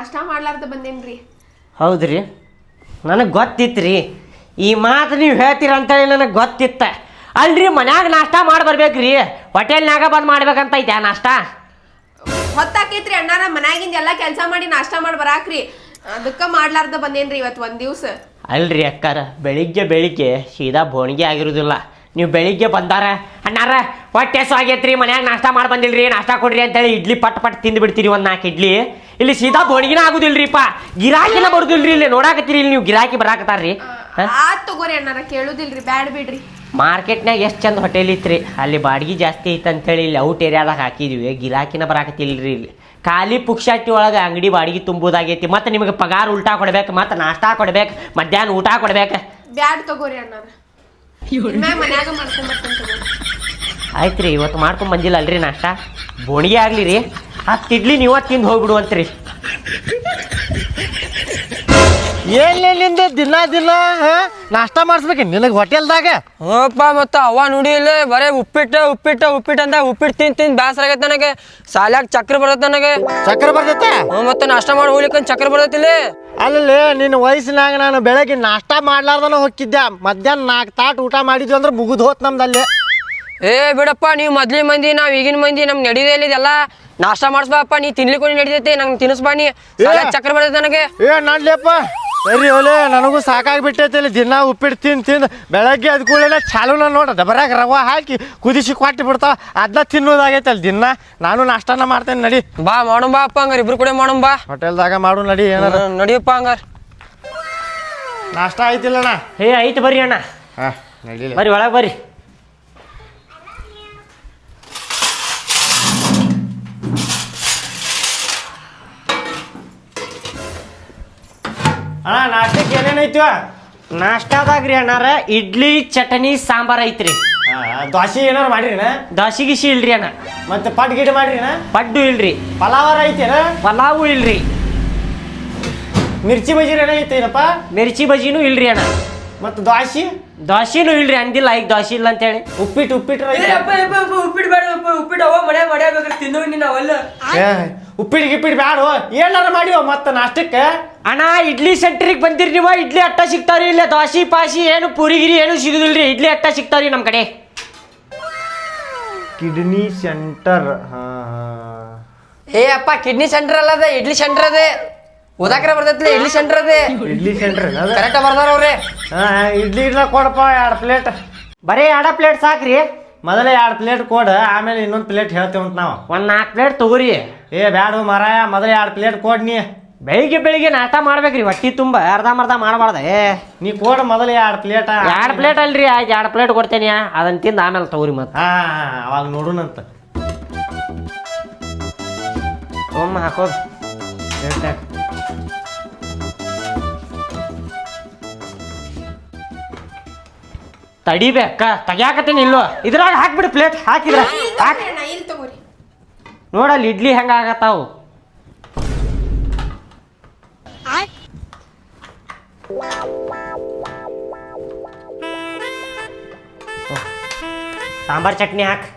ನಾಷ್ಟಾ ಮಾಡ್ಲಾರ್ದ ಬಂದೇನ್ರಿ. ಹೌದ್ರಿ, ನನಗೆ ಗೊತ್ತಿತ್ತು ರೀ ಈ ಮಾತು ನೀವು ಹೇಳ್ತೀರ ಅಂತೇಳಿ ನನಗೆ ಗೊತ್ತಿತ್ತ. ಅಲ್ರಿ ಮನ್ಯಾಗ ನಾಷ್ಟಾ ಮಾಡಿ ಬರ್ಬೇಕ್ರಿ, ಹೋಟೆಲ್ನಾಗ ಬಂದು ಮಾಡ್ಬೇಕಂತ ಐತೆ ಆ ನಾಷ್ಟಾ. ಹೊತ್ತಾಕೈತ್ರಿ ಅಣ್ಣಾರ, ಮನ್ಯಾಗಿಂದ ಎಲ್ಲಾ ಕೆಲಸ ಮಾಡಿ ನಾಷ್ಟಾ ಮಾಡಿ ಬರಾಕ್ರಿ, ಅದಕ್ಕ ಮಾಡ್ಲಾರ್ದ ಬಂದೇನ್ರಿ ಇವತ್ತು ಒಂದ್ ದಿವ್ಸ. ಅಲ್ರಿ ಅಕ್ಕಾರ, ಬೆಳಿಗ್ಗೆ ಸೀದಾ ಬೋಣಿಗೆ ಆಗಿರೋದಿಲ್ಲ. ನೀವು ಬೆಳಿಗ್ಗೆ ಬಂದಾರ ಅಣ್ಣಾರ ಹೊಟ್ಟೆ ಆಗೈತ್ರಿ, ಮನ್ಯಾಗ ನಾಷ್ಟಾ ಮಾಡಿ ಬಂದಿಲ್ರಿ, ನಾಷ್ಟಾ ಕೊಡ್ರಿ ಅಂತೇಳಿ ಇಡ್ಲಿ ಪಟ್ ತಿಂದು ಬಿಡ್ತೀರಿ ಒಂದು 4 ಇಡ್ಲಿ. ಇಲ್ಲಿ ಸೀದಾ ಬೋಣಿಗೆನ ಆಗುದಿಲ್ರಿಪ್ಪ, ಗಿರಾಕಿನ ಬರುದಿಲ್ರಿ. ಇಲ್ಲಿ ನೋಡಾಕತ್ತೀರಿ, ಇಲ್ಲಿ ನೀವು ಗಿರಾಕಿ ಬರಾಕತ್ತಾರ್ರಿ. ಆತ್ ತಗೋರಿ ಅಣ್ಣಾರ, ಕೇಳುದಿಲ್ರಿ, ಬ್ಯಾಡ್ ಬಿಡ್ರಿ. ಮಾರ್ಕೆಟ್ನಾಗ ಎಷ್ಟು ಚಂದ ಹೋಟೆಲ್ ಇತ್ರಿ, ಅಲ್ಲಿ ಬಾಡಿಗೆ ಜಾಸ್ತಿ ಐತೆ ಅಂತೇಳಿ ಇಲ್ಲಿ ಔಟ್ ಏರಿಯಾದಾಗ ಹಾಕಿದ್ವಿ, ಗಿರಾಕಿನ ಬರಾಕತ್ತಿಲ್ರಿ. ಇಲ್ಲಿ ಖಾಲಿ ಪುಕ್ಷಾಟಿ ಒಳಗೆ ಅಂಗಡಿ ಬಾಡಿಗೆ ತುಂಬೋದಾಗೈತಿ. ಮತ್ತೆ ನಿಮಗೆ ಪಗಾರ ಉಲ್ಟಾ ಕೊಡ್ಬೇಕು, ಮತ್ತೆ ನಾಷ್ಟಾ ಕೊಡ್ಬೇಕು, ಮಧ್ಯಾಹ್ನ ಊಟ ಕೊಡ್ಬೇಕು. ಬ್ಯಾಡ್ ತಗೋರಿ ಅಣ್ಣಾರ, ಮನ್ಯಾಗ ಮಾಡ್ಕೊಂಡ್ ಬರ್ತೇನೆ ತಗೋರಿ. ಆಯ್ತು ರೀ, ಇವತ್ತು ಮಾಡ್ಕೊಂಡ್ ಬಂದಿಲ್ಲ ಅಲ್ರಿ ನಾಷ್ಟಾ, ಬೋಣಿಗೆ ಆಗ್ಲಿ ರೀ. 10 ಇಡ್ಲಿ ನೀವ ತಿಂದು ಹೋಗ್ಬಿಡುವಂತ್ರಿ. ಏನಿಂದ ದಿನ ನಾಷ್ಟಾ ಮಾಡಿಸ್ಬೇಕು ನಿನಗೆ ಹೋಟೆಲ್ದಾಗ? ಹೋಗಪ್ಪ, ಮತ್ತು ಅವ್ವ ನೋಡಿ ಇಲ್ಲ ಬರೇ ಉಪ್ಪಿಟ್ಟು ಅಂತ ಉಪ್ಪಿಟ್ಟು ತಿಂದು ಬೇಸರ ಆಗೈತೆ ನನಗೆ. ಸಾಲ್ಯಾಗ ಚಕ್ರ ಬರ್ತೈತೆ ನನಗೆ. ಚಕ್ರ ಬರ್ತೈತೆ? ಮತ್ತೆ ನಾಷ್ಟ ಮಾಡಿ ಹೋಗ್ಲಿಕ್ಕೆ ಚಕ್ರ ಬರ್ತೈತಿಲ್ಲ. ಅಲ್ಲಿ ನಿನ್ನ ವಯಸ್ಸಿನಾಗ ನಾನು ಬೆಳಗ್ಗೆ ನಾಷ್ಟಾ ಮಾಡ್ಲಾರ್ದನ ಹೋಗಿದ್ದೆ, ಮಧ್ಯಾಹ್ನ 4 ತಾಟು ಊಟ ಮಾಡಿದ್ವಿ ಅಂದ್ರೆ ಮುಗಿದು ಹೋತ್ ನಮ್ದಲ್ಲಿ. ಏ ಬಿಡಪ್ಪ, ನೀವು ಮೊದ್ಲಿನ ಮಂದಿ, ನಾವು ಈಗಿನ ಮಂದಿ, ನಮ್ಗೆ ನಡೀದೇ ಇದೆಲ್ಲ. ನಾಷ್ಟಾ ಮಾಡಿಸ್ಬಾಪ್ಪ, ನೀ ತಿನ್ಲಿಕ್ಕೆ ನಡೀತೈತಿ, ನಂಗೆ ತಿನ್ನಿಸ್ಬಾ. ನೀ ಚಕ್ರ ಬರ್ತೈತೆ ನನಗೆ. ನನ್ಲೇಪ್ಪ ಸರಿ ಓಲೆ, ನನಗೂ ಸಾಕಾಗಿಬಿಟ್ಟೈತಿ ಇಲ್ಲಿ ದಿನ ಉಪ್ಪಿಟ್ಟು ತಿಂದು ಬೆಳಗ್ಗೆ ಅದ್ ಕೂಡಲೇ ಚಾಲೂನ ನೋಡ ಡಬರಾಗ ರವಾ ಹಾಕಿ ಕುದಿಸಿ ಕೊಟ್ಟು ಬಿಡ್ತಾವ, ಅದನ್ನ ತಿನ್ನೋದಾಗೈತೆ ಅಲ್ಲಿ ದಿನ. ನಾನು ನಾಷ್ಟಾನ ಮಾಡ್ತೇನೆ, ನಡಿ ಬಾ ಮಾಡೋಣ ಬಾ ಅಪ್ಪ, ಹಂಗಾರ ಇಬ್ರು ಕೂಡ ಮಾಡೋಣ ಬಾ. ಹೋಟೆಲ್ದಾಗ ಮಾಡು ನಡಿ, ಏನಾರ ನಡಿಯಪ್ಪ ಹಂಗಾರ. ನಾಷ್ಟಾ ಆಯ್ತಿಲ್ಲಣ್ಣ? ಐತೆ ಬರ್ರಿ ಅಣ್ಣ. ಹಾಂ ನಡಿ, ಬರ್ರಿ ಒಳಗೆ ಬರ್ರಿ. ಅಣ್ಣ ನಾಷ್ಟಕ್ಕೆ ಏನೇನೈತಿ? ನಾಷ್ಟಾದಾಗ್ರಿ ಅಣ್ಣಾರ ಇಡ್ಲಿ ಚಟನಿ ಸಾಂಬಾರ್ ಐತ್ರಿ. ದೋಸೆ ಏನಾರು ಮಾಡಿರಿನ? ದೋಸೆ ಗಿಸಿ ಇಲ್ರಿ ಅಣ್ಣ. ಮತ್ತೆ ಪಡ್ ಗಿಡ ಮಾಡಿರಿನ? ಪಡ್ಡು ಇಲ್ರಿ. ಪಲಾವರ ಐತೇನ? ಪಲಾವು ಇಲ್ರಿ. ಮಿರ್ಚಿ ಬಜ್ಜಿ ಏನೈತೇನಪ್ಪ? ಮಿರ್ಚಿ ಬಜ್ಜಿನೂ ಇಲ್ರಿ ಅಣ್ಣ. ಮತ್ತು ದೋಸೆನೂ ಇಲ್ರಿ, ಅಂದಿಲ್ಲ ಈಗ ದೋಸೆ ಇಲ್ಲ ಅಂತೇಳಿ. ಉಪ್ಪಿಟ್ಟು ಉಪ್ಪಿಟ್ಟು ಬೇಡ, ಉಪ್ಪಿಟ್ಟು ಅವ ಮಾಡ್ಯಾಬೇಕ್ರಿ, ತಿನ್ನೋ ನಾವಲ್ಲ. ಉಪ್ಪಿಟ್ಟು ಗಿಪ್ಪಿಟ್ಟು ಬ್ಯಾಡ, ಏನಾರ ಮಾಡಿವ ಮತ್ತೆ ನಾಷ್ಟಕ್ಕೆ. ಅಣ್ಣ ಇಡ್ಲಿ ಸೆಂಟ್ರಿಗೆ ಬಂದಿರಿ ನೀವು, ಇಡ್ಲಿ ಅಟ್ಟ ಸಿಗ್ತಾವ್ರಿ. ಇಲ್ಲ ದೋಸೆ ಪಾಸಿ ಏನು ಪೂರಿಗಿರಿ ಏನು ಸಿಗುದಿಲ್ರಿ, ಇಡ್ಲಿ ಅಟ್ಟ ಸಿಗ್ತಾವ್ರಿ ನಮ್ಮ ಕಡೆ. Kidney centre? ಏ ಅಪ್ಪ, ಕಿಡ್ನಿ ಸೆಂಟರ್ ಅಲ್ಲ, ಅದ ಇಡ್ಲಿ ಸೆಂಟರ್ ಅದೇ. ಓದಾಕ್ರ ಬರ್ತೈತಿ ಇಡ್ಲಿ ಸೆಂಟರ್ ಅದೇ. ಇಡ್ಲಿ ಸೆಂಟರ್ ಕರೆಕ್ಟ್ ಬರ್ದಾರ ಅವ್ರೆ. ಇಡ್ಲಿ ಇಡ್ಲ ಕೊಡಪ್ಪ 2 ಪ್ಲೇಟ್. ಬರೀ 2 ಪ್ಲೇಟ್ ಸಾಕ್ರಿ. ಮೊದಲೇ 2 ಪ್ಲೇಟ್ ಕೊಡ, ಆಮೇಲೆ ಇನ್ನೊಂದು ಪ್ಲೇಟ್ ಹೇಳ್ತೇವಂತ ನಾವು. ಒಂದು 4 ಪ್ಲೇಟ್ ತಗೋರಿ. ಬ್ಯಾಡ ಮಾರಾಯ, ಮೊದಲೇ 2 ಪ್ಲೇಟ್ ಕೊಡ್ ನೀ. ಬೆಳಿಗ್ಗೆ ನಾಷ್ಟ ಮಾಡ್ಬೇಕ್ರಿ, ಹೊಟ್ಟಿ ತುಂಬ ಅರ್ಧ ಮಾಡಬಾರ್ದ. ನೀ ಕೊಡ ಮೊದಲೇ 2 ಪ್ಲೇಟ್. 2 ಪ್ಲೇಟ್ ಅಲ್ರಿ, ಆಯ್ತು 2 ಪ್ಲೇಟ್ ಕೊಡ್ತೇನೆ, ಅದನ್ನ ತಿಂದು ಆಮೇಲೆ ತಗೋರಿ. ಮತ್ತೆ ಅವಾಗ ನೋಡೋಣಂತ. ಹಾಕೋದು ತಡಿಬೇಕ, ತೆಗ್ಯಾಕತ್ತೀನಿ ಇಲ್ಲೋ. ಇದ್ರಾಗ ಹಾಕ್ಬಿಡಿ ಪ್ಲೇಟ್, ಹಾಕಿದ್ರ ನೋಡಲ್ಲಿ ಇಡ್ಲಿ ಹೆಂಗ ಆಗತ್ತಾವು. ಸಾಂಬಾರ್ ಚಟ್ನಿ ಹಾಕ್.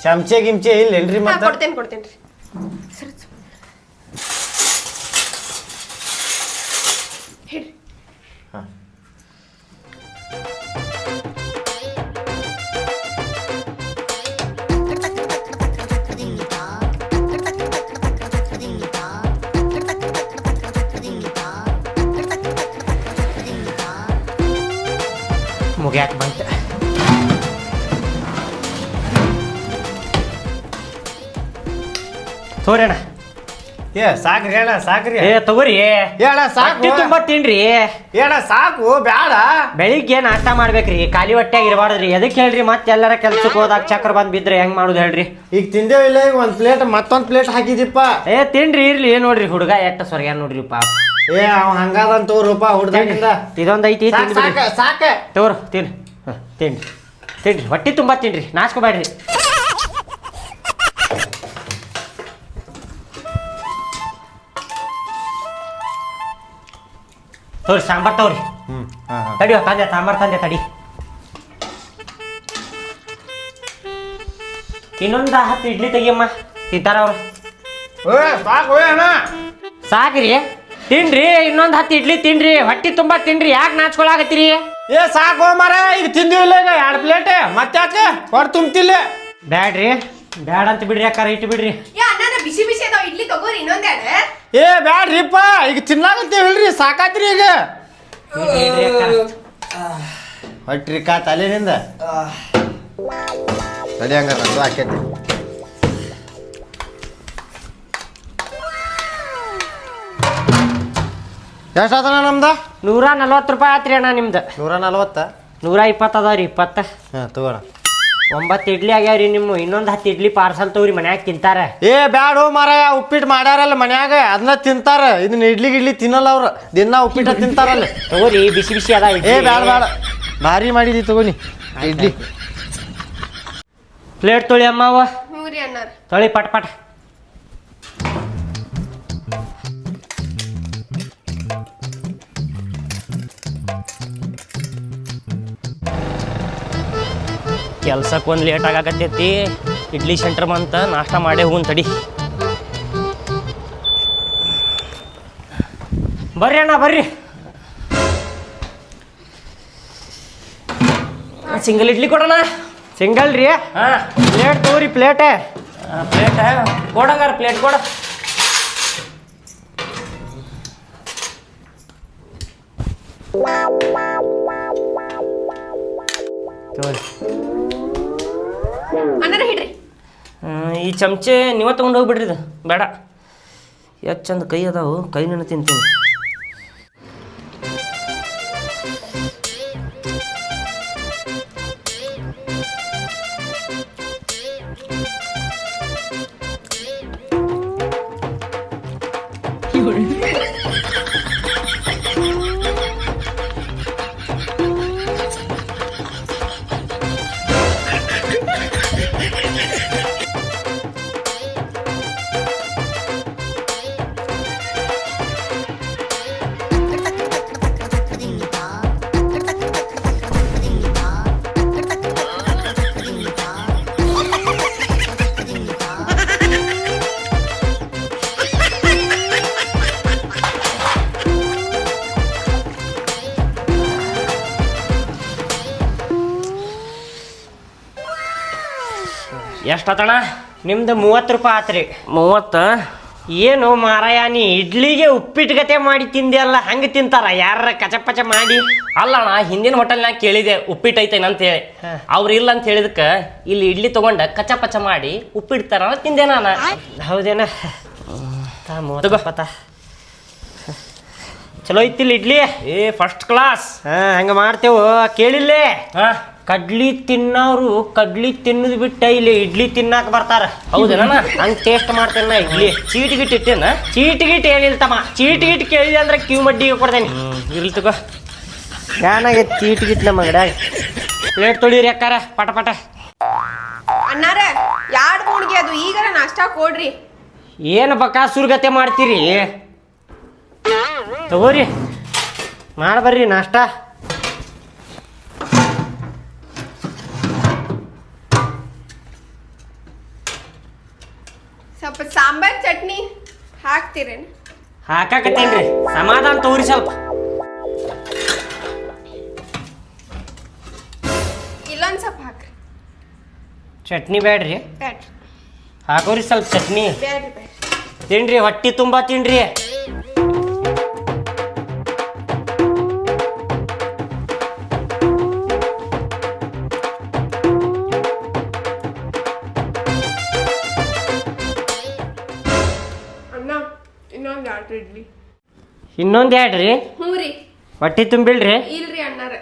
ಚಮಚೆ ಗಿಮ್ಚೆ ಇಲ್ಲೇನ್ರಿ? ಮತ್ತೆ ಕೊಡ್ತೇನ್ರಿ. ಮುಗ್ಯಾಕ ಬಂತ. ತೋರಣ ಏ ಸಾಕ್ರಿ ಅಣ್ಣ ಸಾಕ್ರಿ ಏ ತಗೋರಿ ಹೇಳ ಸಾಕು ಹೊಟ್ಟಿ ತುಂಬಾ ತಿನ್ರಿ ಏನ ಸಾಕು ಬ್ಯಾಡ ಬೆಳಿಗ್ಗೆ ನಾಷ್ಟ ಮಾಡ್ಬೇಕ್ರಿ ಖಾಲಿ ಹೊಟ್ಟೆಯಾಗ ಇರಬಾರ್ದ್ರಿ ಎದಕ್ಕೆ ಹೇಳ್ರಿ ಮತ್ತೆ ಎಲ್ಲರ ಕೆಲ್ಸಕ್ಕೆ ಹೋದಾಗ ಚಕ್ರ ಬಂದ್ ಬಿದ್ರೆ ಹೆಂಗ್ ಮಾಡುದು ಹೇಳ್ರಿ ಈಗ ತಿಂದೇವಿಲ್ಲ ಈಗ ಒಂದ್ ಪ್ಲೇಟ್ ಮತ್ತೊಂದ್ ಪ್ಲೇಟ್ ಹಾಕಿದಿಪ್ಪ ಏ ತಿನ್ರಿ ಇರ್ಲಿ ನೋಡ್ರಿ ಹುಡುಗ ಎಟ್ಟ ಸ್ವರ್ಗ ನೋಡ್ರಿ ಪಾಪ ಏ ಅವ್ ಹಂಗಾದಂತ ರೂಪ ಹುಡ್ದಾಗಿಂದ ಇದೊಂದ್ ಐತಿ ಸಾಕ ಸಾಕ ತಗೋರು ತಿನ್ರಿ ತಿನ್ರಿ ತಿನ್ರಿ ಹೊಟ್ಟಿ ತುಂಬಾ ತಿನ್ರಿ ನಾಚ್ಕೋಬೇಡ್ರಿ ತೋರಿ ಸಾಂಬಾರ್ ತಗೋರಿ ತಡಿಯೋ ತಂದೆ ಸಾಂಬಾರ್ ತಂದೆ ತಡಿ ಇನ್ನೊಂದು 10 ಇಡ್ಲಿ ತೆಗಿಯಮ್ಮ ತಿಂತಾರ ಅವ್ರು ಸಾಕು ಅಣ್ಣ ಸಾಕ್ರಿ ತಿನ್ರಿ ಇನ್ನೊಂದು 10 ಇಡ್ಲಿ ತಿನ್ರಿ ಹೊಟ್ಟಿ ತುಂಬಾ ತಿನ್ರಿ ಯಾಕೆ ನಾಚ್ಕೊಳಕತ್ತೀರಿ ಏ ಸಾಕು ಮರ ಈಗ ತಿಂದಿವಿಲ್ಲ ಈಗ 2 ಪ್ಲೇಟ್ ಮತ್ತೆ ಯಾಕೆ ಹೊರ ತುಂಬ್ತಿಲ್ಲ ಬ್ಯಾಡ್ರಿ ಬ್ಯಾಡ ಅಂತ ಬಿಡ್ರಿ ಯಾಕಾರ ಇಟ್ಟು ಬಿಡ್ರಿ ಯಾ ಅಣ್ಣಾರ ಬಿಸಿ ಬಿಸಿ ಅದಾವ ಇಡ್ಲಿ ತಗೋರಿ ಇನ್ನೊಂದೆರಡು ಏ ಬ್ಯಾಡ್ರಿಪ್ಪ ಈಗ ತಿನ್ನಾಕತ್ತೀವಿಲ್ರಿ ಸಾಕಾತ್ರಿ ಈಗ ಇಡ್ರಿ ಅಕ್ಕಾರ. ಹೊಟ್ರಿ ಕಾ ತಲೆನಿಂದ ತಲೆ ಹಂಗ ನಂದು ಹಾಕೈತಿ ಎಷ್ಟಾತಣ್ಣ ನಮ್ದ 140 ರೂಪಾಯಿ ಆತ್ರಿ ಅಣ್ಣ ನಿಮ್ದು 140 120 ಅದಾವ್ರಿ 20 ಹಾಂ ತಗೋಣ 9 ಇಡ್ಲಿ ಆಗ್ಯಾವ್ರಿ ನಿಮ್ಮ ಇನ್ನೊಂದು 10 ಇಡ್ಲಿ ಪಾರ್ಸಲ್ ತಗೋರಿ ಮನ್ಯಾಗ ತಿಂತಾರ ಏ ಬ್ಯಾಡು ಮಾರಾಯ ಉಪ್ಪಿಟ್ಟು ಮಾಡ್ಯಾರಲ್ಲ ಮನ್ಯಾಗ ಅದನ್ನ ತಿಂತಾರ ಇದನ್ನ ಇಡ್ಲಿ ತಿನ್ನಲ್ಲ ಅವ್ರು ದಿನ ಉಪ್ಪಿಟ್ಟ ತಿಂತಾರಲ್ಲ ತಗೋರಿ ಬಿಸಿ ಬಿಸಿ ಅದ ಏ ಬ್ಯಾಡ ಬ್ಯಾಡ ಭಾರಿ ಮಾಡಿದಿ ತಗೋನಿ ಇಡ್ಲಿ ಪ್ಲೇಟ್ ತೊಳಿ ಅಮ್ಮ ಅವ ಹ್ಞೂ ರೀ ಅಣ್ಣಾರ ತೊಳಿ ಪಟ್ ಪಟ್ ಕೆಲ್ಸಕ್ಕೆ ಒಂದು ಲೇಟ್ ಆಗಾಕತ್ತೈತಿ ಇಡ್ಲಿ ಸೆಂಟರ್ ಬಂತ ನಾಷ್ಟ ಮಾಡೇ ಹೋಗುನ್ ತಡಿ ಬರ್ರಿ ಅಣ್ಣ ಬರ್ರಿ ಸಿಂಗಲ್ ಇಡ್ಲಿ ಕೊಡೋಣ ಸಿಂಗಲ್ ರೀ ಹಾಂ ಪ್ಲೇಟ್ ತಗೋರಿ ಪ್ಲೇಟೇ ಪ್ಲೇಟ್ ಕೊಡಂಗಾರ ಪ್ಲೇಟ್ ಕೊಡ ತಗೋರಿ ಅಣ್ಣಾರ ಹಿಡ್ರಿ ಈ ಚಮಚೆ ನೀವ ತೊಗೊಂಡು ಹೋಗ್ಬಿಡ್ರಿ ಇದು ಬೇಡ ಎಷ್ಟು ಚಂದ ಕೈ ಅದಾವು ಕೈನ ತಿಂತೀನಿ ಎಷ್ಟಾತಣ ನಿಮ್ದು 30 ರೂಪಾಯಿ ಆತ್ರಿ 30 ಏನು ಮಾರಾಯ ನೀ ಇಡ್ಲಿಗೆ ಉಪ್ಪಿಟ್ಟು ಗತೆ ಮಾಡಿ ತಿಂದೆ ಅಲ್ಲ ಹಂಗೆ ತಿಂತಾರ ಯಾರ ಕಚಪಚ ಮಾಡಿ ಅಲ್ಲ ಅಣ್ಣ ಹಿಂದಿನ ಹೋಟೆಲ್ನಾಗ ಕೇಳಿದೆ ಉಪ್ಪಿಟ್ಟು ಐತೇನ ಅಂತ ಹೇಳಿ ಅವ್ರು ಇಲ್ಲ ಅಂತ ಹೇಳಿದಕ್ಕೆ ಇಲ್ಲಿ ಇಡ್ಲಿ ತಗೊಂಡ ಕಚ್ಚ ಪಚ್ಚ ಮಾಡಿ ಉಪ್ಪಿಡ್ತಾರ ತಿಂದೆ ನಾನು ಹೌದೇನ ಚಲೋ ಐತಿಲ್ಲ ಇಡ್ಲಿ ಏ ಫಸ್ಟ್ ಕ್ಲಾಸ್ ಹಂಗ ಮಾಡ್ತೇವು ಕೇಳಿಲ್ಲೇ ಹಾ ಕಡ್ಲಿ ತಿನ್ನೋರು ಕಡ್ಲಿ ತಿನ್ನದ್ ಬಿಟ್ಟ ಇಲ್ಲಿ ಇಡ್ಲಿ ತಿನ್ನಾಕ ಬರ್ತಾರ ಹೌದೇನ ಹಂಗ ಟೇಸ್ಟ್ ಮಾಡ್ತೇನೆ ನಾ ಇಡ್ಲಿ ಚೀಟ್ ಗಿಟ್ ಇಟ್ಟೇನ ಚೀಟ್ ಗಿಟ್ ಏನಿಲ್ಲ ತಮ್ಮ ಚೀಟ್ ಗಿಟ್ ಕೇಳಿದೆ ಅಂದ್ರೆ ಕ್ಯೂ ಮಡ್ಡಿಗೆ ಕೊಡ್ತೇನೆ ಇರ್ಲಿ ತಗೋ ಏನಾಗೈತೆ ಚೀಟ್ ಗಿಟ್ ನಮ್ಮ ಗಡ್ಯಾಗ ಪ್ಲೇಟ್ ತೊಳಿರಿ ಅಕ್ಕಾರ ಪಟ ಪಟ ಅಣ್ಣಾರ ಯಾಡ್ ಬೋಣಿಗೆ ಅದು ಈಗರ ನಾಷ್ಟ ಕೊಡ್ರಿ ಏನು ಬಕಾಸುರ್ಗತೆ ಮಾಡ್ತೀರಿ ತಗೋರಿ ಮಾಡ್ಬರ್ರಿ ನಾಷ್ಟ ಸ್ವಲ್ಪ ಸಾಂಬಾರ್ ಚಟ್ನಿ ಹಾಕ್ತೀರೇನು ಹಾಕಾಕತ್ತೇನ್ರಿ ಸಮಾಧಾನ ತಗೋರಿ ಸ್ವಲ್ಪ ಇಲ್ಲೊಂದು ಸ್ವಲ್ಪ ಹಾಕ್ರಿ ಚಟ್ನಿ ಬೇಡ್ರಿ ಬ್ಯಾಡ್ರಿ ಹಾಕೋರಿ ಸ್ವಲ್ಪ ಚಟ್ನಿ ಬ್ಯಾಡ್ರಿ ಬ್ಯಾಡ್ರಿ ತಿನ್ರಿ ಹೊಟ್ಟಿ ತುಂಬಾ ತಿನ್ರಿ ಅಣ್ಣ ಬ್ಯಾಡ್ರಿ ಇಡ್ಲಿ. ಇನ್ನೊಂದು ಹೇಳ್ರಿ, ಹ್ಞೂ ರೀ. ಹೊಟ್ಟಿ ತುಂಬಿಲ್ರಿ? ಇಲ್ರಿ ಅಣ್ಣಾರ.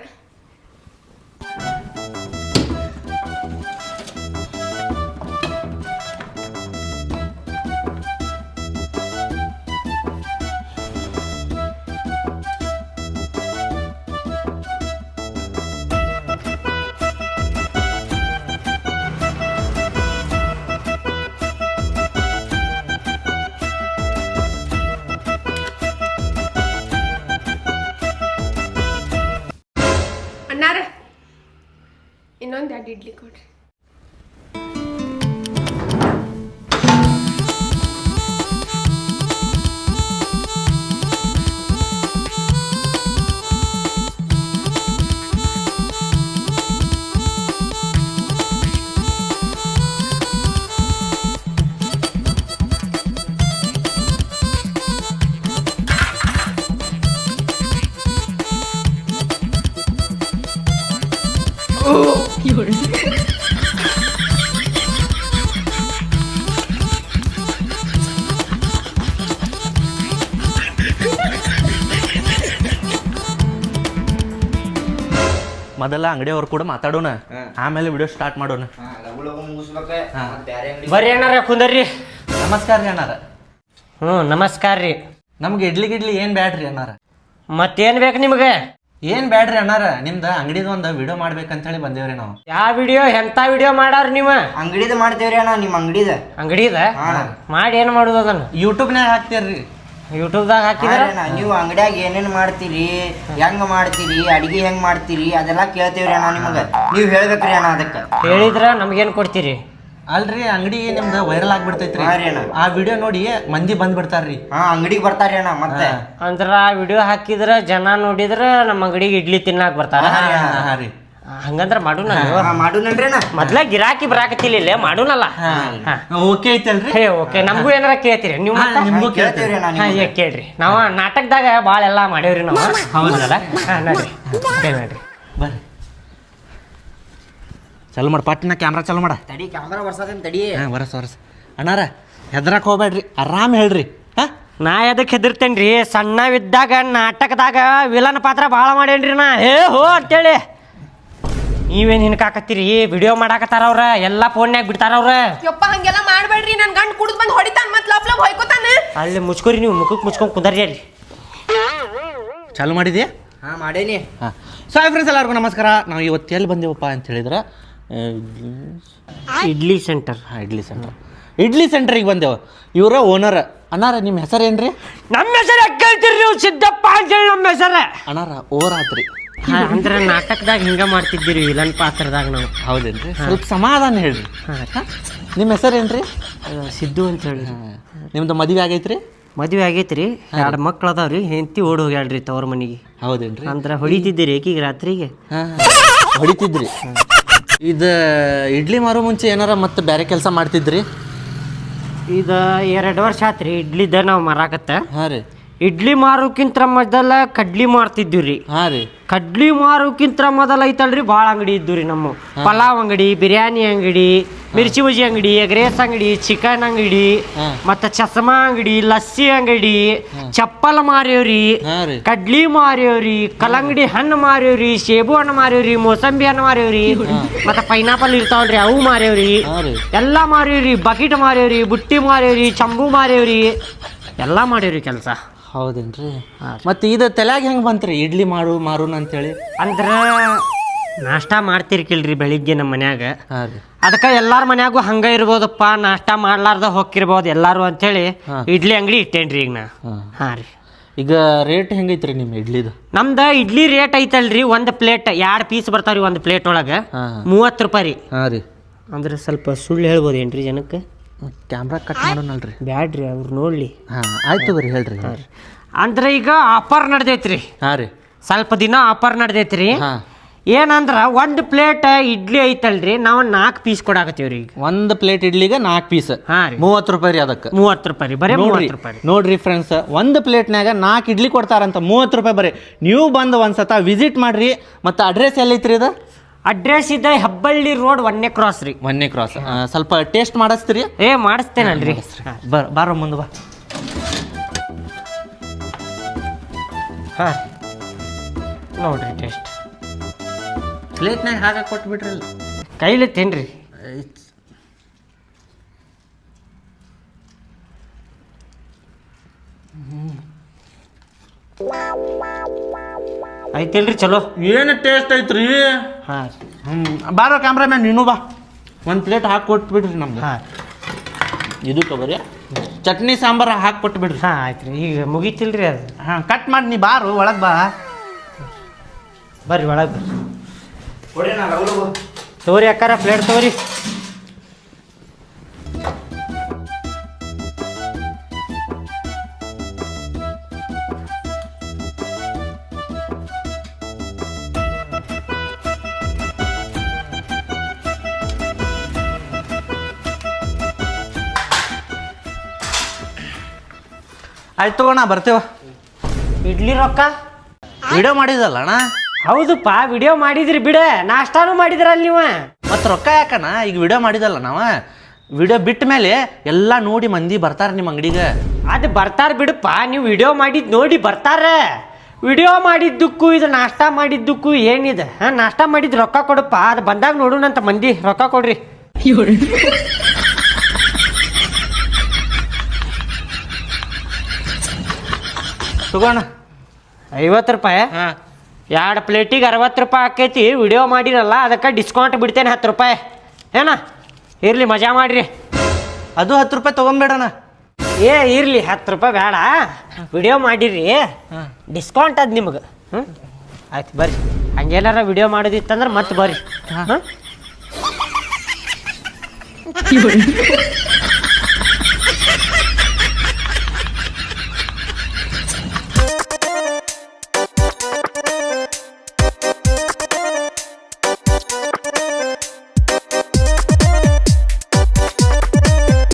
ಅಣ್ಣಾರ ಇನ್ನೊಂದು 2 ಇಡ್ಲಿ ಕೊಡ್ರಿ. ಮೊದಲ ಅಂಗಡಿಯವ್ರು ಕೂಡ ಮಾತಾಡೋಣ, ಆಮೇಲೆ ವಿಡಿಯೋ ಸ್ಟಾರ್ಟ್ ಮಾಡೋಣ. ಬರ್ರಿ ಅಣ್ಣಾರ, ಕುಂದರ್ರಿ. ನಮಸ್ಕಾರ ರೀ ಅಣ್ಣಾರ. ನಮಸ್ಕಾರ ರೀ. ನಮ್ಗೆ ಇಡ್ಲಿ ಏನ್ ಬ್ಯಾಡ್ರಿ ಅಣ್ಣಾರ. ಮತ್ತೇನ್ ಬೇಕು ನಿಮ್ಗೆ? ಏನ್ ಬ್ಯಾಡ್ರಿ ಅಣ್ಣಾರ, ನಿಮ್ದ ಅಂಗಡಿದ ಒಂದು ವಿಡಿಯೋ ಮಾಡ್ಬೇಕಂತ ಹೇಳಿ ಬಂದೇವ್ರಿ ನಾವು. ಯಾವ ವಿಡಿಯೋ, ಎಂತ ವಿಡಿಯೋ ಮಾಡಾರ ನೀವು? ಅಂಗಡಿದ ಮಾಡ್ತೇವ್ರಿ ಅಣ್ಣ, ನಿಮ್ಮ ಅಂಗಡಿದ ಮಾಡಿ ಏನ್ ಮಾಡುದು ಅದನ್ನ? ಯೂಟ್ಯೂಬ್ನಾಗ ಹಾಕ್ತೀರಿ, ಯೂಟ್ಯೂಬ್ದಾಗ ಹಾಕಿದಾರ. ನೀವು ಅಂಗಡಿಯಾಗ ಏನೇನ್ ಮಾಡ್ತೀರಿ, ಹೆಂಗ್ ಮಾಡ್ತೀರಿ, ಅಡಿಗೆ ಹೆಂಗ್ ಮಾಡ್ತೀರಿ ಅದೆಲ್ಲ ಕೇಳ್ತೇವ್ರಿ ಅಣ್ಣ. ನಿಮಗ ನೀವ್ ಹೇಳ್ಬೇಕ್ರಿ ಅಣ್ಣ. ಅದಕ್ಕ ಹೇಳಿದ್ರ ನಮ್ಗೇನ್ ಕೊಡ್ತೀರಿ? ಅಲ್ರಿ ಅಂಗಡಿ ನಿಮ್ದ ವೈರಲ್ ಆಗ್ಬಿಡ್ತೈತ್ರಿ. ಆ ವಿಡಿಯೋ ನೋಡಿ ಮಂದಿ ಬಂದ್ಬಿಡ್ತಾರ್ರಿ. ಅಂಗಡಿಗೆ ಬರ್ತಾರ್ರಿ ಅಣ್ಣ. ಮತ್ತೆ ಅಂದ್ರ ಆ ವಿಡಿಯೋ ಹಾಕಿದ್ರ ಜನ ನೋಡಿದ್ರ ನಮ್ಮ ಅಂಗಡಿಗೆ ಇಡ್ಲಿ ತಿನ್ನಾಕ್ ಬರ್ತಾರ. ಹಂಗಂದ್ರ ಮಾಡೋಣ, ಮಾಡೋಣನ್ರಿ ಅಣ್ಣ. ಮೊದ್ಲ ಗಿರಾಕಿ ಬರಾಕತ್ತಿಲ್ಲ, ಮಾಡೋಣಲ್ಲ. ಓಕೆ ಐತಲ್ರಿ? ಹೇ ಓಕೆ. ನಮ್ಗೂ ಏನಾರ ಕೇಳ್ತೀರಿ ನೀವು? ನಿಮ್ಗೂ ಕೇಳ್ತೇವ್ರಿ ಅಣ್ಣ. ಕೇಳ್ರಿ. ನಾವ ನಾಟಕದಾಗ ಭಾಳ ಎಲ್ಲಾ ಮಾಡೇವ್ರಿ ನಾವು. ಹೌದಲ್ಲ? ನೋಡ್ರಿ ನೋಡ್ರಿ ಬರ್ರಿ, ಚಲೋ ಮಾಡ, ಪಟ್ನ ಕ್ಯಾಮ್ರಾ ಚಲೋ ಮಾಡ. ತಡಿ, ಕ್ಯಾಮ್ರಾ ಬರ್ಸಕಂತ ತಡಿ. ವರ್ಸ ಅಣ್ಣಾರ, ಹೆದ್ರಕ್ ಹೋಗ್ಬೇಡ್ರಿ, ಆರಾಮ್ ಹೇಳ್ರಿ. ನಾ ಎದಕ್ ಹೆದರ್ತೇನ್ರಿ? ಸಣ್ಣವಿದ್ದಾಗ ನಾಟಕದಾಗ ವಿಲನ್ ಪಾತ್ರ ಭಾಳ ಮಾಡೇನ್ರಿ ನಾ. ಹೋ ಅಂತೇಳಿ ನೀವೇನ್ ಹಿನ್ಕಾಕತ್ತೀರಿ? ವಿಡಿಯೋ ಮಾಡಾಕತ್ತಾರ ಅವ್ರ, ಎಲ್ಲಾ ಫೋನ್ಯಾಗ ಬಿಡ್ತಾರ ಅವ್ರ. ಯಪ್ಪ ಹಂಗೆಲ್ಲ ಮಾಡ್ಬೇಡ್ರಿ. ನನ್ ಗಂಡ್ ಕುಡ್ದು ಬಂದು ಹೊಡಿತಾನ, ಮತ್ ಲಪ್ ಲಪ್ ಹೊಯ್ಕೋತಾನ. ಅಲ್ಲಿ ಮುಚ್ಕೋರಿ, ನೀವು ಮುಖಕ್ಕೆ ಮುಚ್ಕೊಂಡ್ ಕುಂದರ್ರಿ ಅಲ್ಲಿ. ಚಾಲು ಮಾಡಿದ್ಯಾ? ಮಾಡೇನಿ. ಸಾಯ್ ಫ್ರೆಂಡ್ಸ್, ಎಲ್ಲರಿಗೂ ನಮಸ್ಕಾರ. ನಾವು ಇವತ್ತು ಎಲ್ಲಿ ಬಂದೇವಪ್ಪ ಅಂತ ಹೇಳಿದ್ರೆ ಇಡ್ಲಿ ಸೆಂಟರ್. ಇಡ್ಲಿ ಸೆಂಟರಿಗೆ ಬಂದೇವು. ಇವರ ಓನರ್. ಅಣ್ಣಾರ ನಿಮ್ಮ ಹೆಸರು ಏನ್ರಿ? ನಮ್ಮ ಹೆಸರು ಕೇಳ್ತೀರಿ ನೀವು? ಸಿದ್ದಪ್ಪ ಅಂತೇಳಿ ನಮ್ಮ ಹೆಸರು. ಅಣ್ಣಾರ ಓವರ್ ಆತ್ರಿ. ಅಂದ್ರೆ ನಾಟಕದಾಗ ಹಿಂಗ ಮಾಡ್ತಿದ್ದೀರಿ ವಿಲನ್ ಪಾತ್ರದಾಗ ನಾವು. ಹೌದೇನ್ರಿ? ಸ್ವಲ್ಪ ಸಮಾಧಾನ ಹೇಳ್ರಿ. ನಿಮ್ಮ ಹೆಸರು ಏನ್ರಿ? ಸಿದ್ದು ಅಂತ ಹೇಳಿ. ನಿಮ್ದು ಮದುವೆ ಆಗೈತ್ರಿ? ಮದುವೆ ಆಗೈತ್ರಿ, 2 ಮಕ್ಳು ಅದಾವ್ರಿ. ಹೆಂಡತಿ ಓಡ್ ಹೋಗ್ಯಾಳ್ರಿ ತವ್ರ ಮನಿಗೆ. ಹೌದೇನ್ರಿ? ಅಂದ್ರ ಹೊಡಿತಿದ್ದೀರಿ ಏಕಿಗೆ ರಾತ್ರಿಗೆ? ಹೊಡಿತಿದ್ರಿ. ಇದು ಇಡ್ಲಿ ಮಾರೋ ಮುಂಚೆ ಏನಾರ ಮತ್ತೆ ಬೇರೆ ಕೆಲಸ ಮಾಡ್ತಿದ್ರಿ? ಇದು 2 ವರ್ಷ ಆತ್ರಿ ಇಡ್ಲಿದ ನಾವು ಮಾರಾಕತ್ತ. ಹಾಂ ರೀ. ಇಡ್ಲಿ ಮಾರೋಕ್ಕಿಂತ ಮೊದಲ ಕಡ್ಲಿ ಮಾರ್ತಿದ್ವಿ ರೀ. ಹಾಂ ರೀ. ಕಡ್ಲಿ ಮಾರೋಕ್ಕಿಂತ ಮೊದಲ ಐತಲ್ರಿ ಭಾಳ ಅಂಗಡಿ ಇದ್ದು ರೀ. ನಮ್ಮ ಪಲಾವ್ ಅಂಗಡಿ, ಬಿರಿಯಾನಿ ಅಂಗಡಿ, ಮಿರ್ಚಿ ಬಜ್ಜಿ ಅಂಗಡಿ, ಎಗ್ರೇಸ್ ಅಂಗಡಿ, ಚಿಕನ್ ಅಂಗಡಿ, ಮತ್ತು ಚಸ್ಮಾ ಅಂಗಡಿ, ಲಸ್ಸಿ ಅಂಗಡಿ, ಚಪ್ಪಲ್ ಮಾರ್ಯವ್ರಿ, ಕಡ್ಲಿ ಮಾರ್ಯವ್ರಿ, ಕಲ್ಲಂಗಡಿ ಹಣ್ಣು ಮಾರ್ಯವ್ರಿ, ಸೇಬು ಹಣ್ಣು ಮಾರ್ಯವ್ರಿ, ಮೋಸಂಬಿ ಹಣ್ಣು ಮಾರ್ಯವ್ರಿ, ಮತ್ತು ಪೈನಾಪಲ್ ಇರ್ತಾವಲ್ರಿ ಅವು ಮಾರ್ಯವ್ರಿ. ಎಲ್ಲ ಮಾರ್ಯವ್ರಿ. ಬಕೆಟ್ ಮಾರ್ಯವ್ರಿ, ಬುಟ್ಟಿ ಮಾರ್ಯವ್ರಿ, ಚಂಬು ಮಾರ್ಯವ್ರಿ, ಎಲ್ಲ ಮಾಡ್ಯವ್ರಿ ಕೆಲಸ. ಹೌದೇನ್ರಿ? ಮತ್ತೆ ಇದು ತಲೆಯಾಗ ಹೆಂಗೆ ಬಂತ್ರಿ ಇಡ್ಲಿ ಮಾರೋಣ ಅಂತೇಳಿ? ಅಂದ್ರ ನಾಷ್ಟಾ ಮಾಡ್ತಿರ್ಕಿಲ್ರಿ ಬೆಳಿಗ್ಗೆ ನಮ್ಮ ಮನ್ಯಾಗ. ಹಾಂ ರೀ. ಅದಕ್ಕೆ ಎಲ್ಲಾರ ಮನ್ಯಾಗೂ ಹಂಗ ಇರ್ಬೋದಪ್ಪ, ನಾಷ್ಟಾ ಮಾಡ್ಲಾರ್ದ ಹೋಗಿರ್ಬೋದು ಎಲ್ಲಾರು ಅಂತೇಳಿ ಇಡ್ಲಿ ಅಂಗಡಿ ಇಟ್ಟೇನ್ರಿ ಈಗ ನಾ. ಹಾಂ ರೀ. ಈಗ ರೇಟ್ ಹೆಂಗೈತ್ರಿ ನಿಮ್ಮ ಇಡ್ಲಿದು? ನಮ್ದು ಇಡ್ಲಿ ರೇಟ್ ಐತಲ್ರಿ, 1 ಪ್ಲೇಟ್ 2 ಪೀಸ್ ಬರ್ತಾವ್ರಿ 1 ಪ್ಲೇಟ್ ಒಳಗೆ 30 ರೂಪಾಯಿ ರೀ. ಹಾಂ ರೀ. ಅಂದ್ರೆ ಸ್ವಲ್ಪ ಸುಳ್ಳು ಹೇಳ್ಬೋದೇನ್ರಿ ಜನಕ್ಕೆ? ಕ್ಯಾಮ್ರಾ ಕಟ್ ಮಾಡೋಣಲ್ರಿ? ಬ್ಯಾಡ್ರಿ, ಅವ್ರು ನೋಡ್ಲಿ. ಹಾಂ ಆಯ್ತು ಬರ್ರಿ, ಹೇಳ್ರಿ. ಅಂದ್ರೆ ಈಗ ಆಫರ್ ನಡ್ದೈತ್ರಿ. ಹಾಂ ರೀ. ಸ್ವಲ್ಪ ದಿನ ಆಫರ್ ನಡ್ದೈತ್ರಿ. ಹಾಂ. ಏನಂದ್ರ 1 ಪ್ಲೇಟ್ ಇಡ್ಲಿ ಐತಲ್ರಿ, ನಾವು 4 ಪೀಸ್ ಕೊಡಾಕತ್ತೀವ್ರಿ ಈಗ. 1 ಪ್ಲೇಟ್ ಇಡ್ಲಿಗೆ 4 ಪೀಸ್. ಹಾಂ ರೀ. 30 ರೂಪಾಯಿ ರೀ ಅದಕ್ಕೆ. 30 ರೂಪಾಯಿ ರೀ, ಬರೀ 30 ರೂಪಾಯಿ. ನೋಡ್ರಿ ಫ್ರೆಂಡ್ಸ್, 1 ಪ್ಲೇಟ್ನಾಗ 4 ಇಡ್ಲಿ ಕೊಡ್ತಾರಂತ 30 ರೂಪಾಯಿ ಬರೀ. ನೀವು ಬಂದು ಒಂದ್ಸತ ವಿಸಿಟ್ ಮಾಡ್ರಿ. ಮತ್ತು ಅಡ್ರೆಸ್ ಎಲ್ಲೈತ್ರಿ ಇದು? ಅಡ್ರೆಸ್ ಇದೆ ಹೆಬ್ಬಳ್ಳಿ ರೋಡ್ 1ನೇ ಕ್ರಾಸ್ ರೀ. 1ನೇ ಕ್ರಾಸ್. ಸ್ವಲ್ಪ ಟೇಸ್ಟ್ ಮಾಡಿಸ್ತೀರಿ? ಮಾಡಿಸ್ತೇನಲ್ರಿ. ಬಾರೋ ಮುಂದೆ ಬಾ. ಹಾಂ ನೋಡ್ರಿ ಟೇಸ್ಟ್ ಪ್ಲೇಟ್ನಾಗ ಹಾಕಿ ಕೊಟ್ಬಿಟ್ರಲ್ಲ. ಕೈಲಿ ತಿನ್ರಿ. ಐತಿಲ್ರಿ ಚಲೋ. ಏನು ಟೇಸ್ಟ್ ಐತ್ರಿ. ಹಾಂ ಬಾರೋ ಕ್ಯಾಮ್ರಾಮ್ಯಾನ್ ನೀನು ಬಾ, ಒಂದು ಪ್ಲೇಟ್ ಹಾಕಿ ಕೊಟ್ಬಿಡ್ರಿ ನಮ್ಗೆ. ಹಾಂ ಇದು ತಗೋರಿ, ಚಟ್ನಿ ಸಾಂಬಾರು ಹಾಕಿ ಕೊಟ್ಬಿಡ್ರಿ. ಹಾಂ ಆಯ್ತು ರೀ, ಈಗ ಮುಗೀತಿಲ್ರಿ ಅದು. ಹಾಂ ಕಟ್ ಮಾಡಿ ನೀ ಬಾರು ಒಳಗೆ ಬಾ. ಬರ್ರಿ ಒಳಗೆ ಬರ್ರಿ. ತಗೋರಿ ಅಕ್ಕಾರ ಪ್ಲೇಟ್ ತಗೋರಿ. ಆಯ್ತು ತಗೋಣ ಬರ್ತೇವ. ಇಡ್ಲಿ ರೊಕ್ಕ ವಿಡಿಯೋ ಮಾಡಿದಲ್ಲ ಅಣ್ಣ. ಹೌದಪ್ಪ, ವಿಡಿಯೋ ಮಾಡಿದ್ರಿ ಬಿಡ, ನಾಷ್ಟಾನು ಮಾಡಿದ್ರಲ್ಲ ನೀವು. ಮತ್ತು ರೊಕ್ಕ ಯಾಕಣ್ಣ? ಈಗ ವಿಡಿಯೋ ಮಾಡಿದಲ್ಲ ನಾವು, ವಿಡಿಯೋ ಬಿಟ್ಟ ಮೇಲೆ ಎಲ್ಲ ನೋಡಿ ಮಂದಿ ಬರ್ತಾರೆ ನಿಮ್ಮ ಅಂಗಡಿಗೆ. ಅದು ಬರ್ತಾರ ಬಿಡಪ್ಪ, ನೀವು ವಿಡಿಯೋ ಮಾಡಿದ್ದು ನೋಡಿ ಬರ್ತಾರ. ವಿಡಿಯೋ ಮಾಡಿದ್ದಕ್ಕೂ ಇದು ನಾಷ್ಟಾ ಮಾಡಿದ್ದಕ್ಕೂ ಏನಿದೆ? ಹಾಂ, ನಾಷ್ಟಾ ಮಾಡಿದ್ದು ರೊಕ್ಕ ಕೊಡಪ್ಪ, ಅದು ಬಂದಾಗ ನೋಡೋಣಂತ ಮಂದಿ. ರೊಕ್ಕ ಕೊಡ್ರಿ. ತಗೋಣ 50 ರೂಪಾಯಿ. ಹಾಂ 2 ಪ್ಲೇಟಿಗೆ 60 ರೂಪಾಯಿ ಆಕೈತಿ. ವಿಡಿಯೋ ಮಾಡಿರಲ್ಲ ಅದಕ್ಕೆ ಡಿಸ್ಕೌಂಟ್ ಬಿಡ್ತೇನೆ 10 ರೂಪಾಯಿ. ಏನ ಇರಲಿ, ಮಜಾ ಮಾಡಿರಿ. ಅದು 10 ರೂಪಾಯಿ ತೊಗೊಂಬೇಡಣ. ಇರಲಿ 10 ರೂಪಾಯಿ ಬೇಡ, ವಿಡಿಯೋ ಮಾಡಿರಿ, ಡಿಸ್ಕೌಂಟ್ ಅದು ನಿಮ್ಗೆ. ಹ್ಞೂ ಆಯ್ತು ಬರ್ರಿ. ಹಂಗೇನಾರ ವಿಡಿಯೋ ಮಾಡೋದಿತ್ತಂದ್ರೆ ಮತ್ತೆ ಬರ್ರಿ. ಹಾಂ